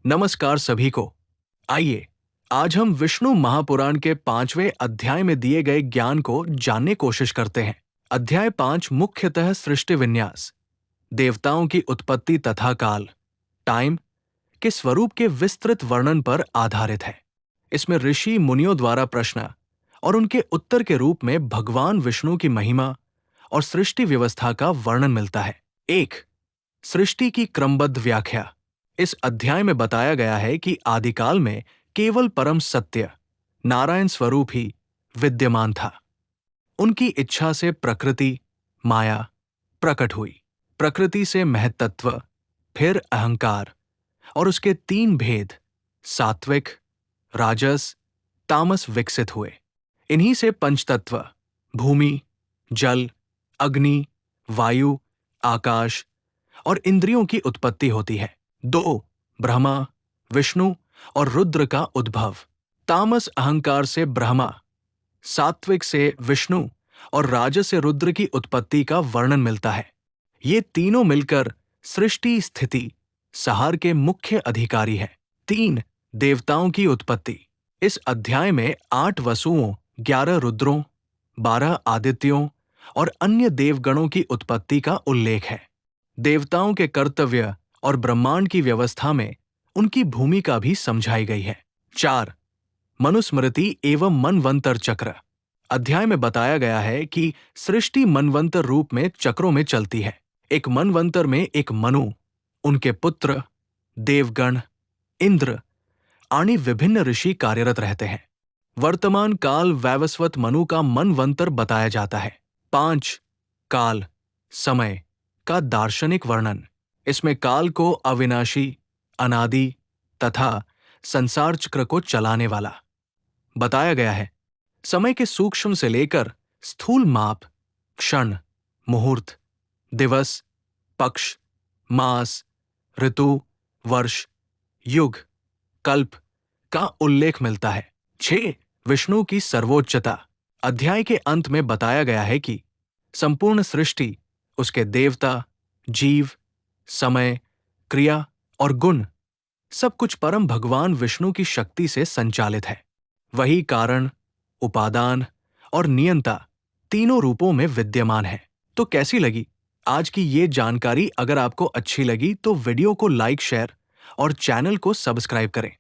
नमस्कार सभी को। आइए आज हम विष्णु महापुराण के 5वें अध्याय में दिए गए ज्ञान को जानने कोशिश करते हैं। अध्याय 5 मुख्यतः सृष्टि विन्यास, देवताओं की उत्पत्ति तथा काल, टाइम के स्वरूप के विस्तृत वर्णन पर आधारित है। इसमें ऋषि मुनियों द्वारा प्रश्न और उनके उत्तर के रूप में भगवान विष्णु की महिमा और सृष्टि व्यवस्था का वर्णन मिलता है। 1. सृष्टि की क्रमबद्ध व्याख्या। इस अध्याय में बताया गया है कि आदिकाल में केवल परम सत्य नारायण स्वरूप ही विद्यमान था। उनकी इच्छा से प्रकृति, माया प्रकट हुई। प्रकृति से महत्त्व, फिर अहंकार और उसके 3 भेद सात्विक, राजस, तामस विकसित हुए। इन्हीं से पंचतत्व भूमि, जल, अग्नि, वायु, आकाश और इंद्रियों की उत्पत्ति होती है। 2. ब्रह्मा, विष्णु और रुद्र का उद्भव। तामस अहंकार से ब्रह्मा, सात्विक से विष्णु और राजस से रुद्र की उत्पत्ति का वर्णन मिलता है। ये तीनों मिलकर सृष्टि स्थिति संहार के मुख्य अधिकारी हैं। 3. देवताओं की उत्पत्ति। इस अध्याय में 8 वसुओं, 11 रुद्रों, 12 आदित्यों और अन्य देवगणों की उत्पत्ति का उल्लेख है। देवताओं के कर्तव्य और ब्रह्मांड की व्यवस्था में उनकी भूमिका भी समझाई गई है। 4. मनुस्मृति एवं मनवंतर चक्र। अध्याय में बताया गया है कि सृष्टि मनवंतर रूप में चक्रों में चलती है। एक मनवंतर में एक मनु, उनके पुत्र, देवगण, इंद्र आदि विभिन्न ऋषि कार्यरत रहते हैं। वर्तमान काल वैवस्वत मनु का मनवंतर बताया जाता है। 5. काल समय का दार्शनिक वर्णन। इसमें काल को अविनाशी, अनादि तथा संसार चक्र को चलाने वाला बताया गया है। समय के सूक्ष्म से लेकर स्थूल माप, क्षण, मुहूर्त, दिवस, पक्ष, मास, ऋतु, वर्ष, युग, कल्प का उल्लेख मिलता है। 6. विष्णु की सर्वोच्चता। अध्याय के अंत में बताया गया है कि संपूर्ण सृष्टि, उसके देवता, जीव, समय, क्रिया और गुण सब कुछ परम भगवान विष्णु की शक्ति से संचालित है। वही कारण, उपादान और नियंता तीनों रूपों में विद्यमान है। तो कैसी लगी आज की ये जानकारी? अगर आपको अच्छी लगी तो वीडियो को लाइक, शेयर और चैनल को सब्सक्राइब करें।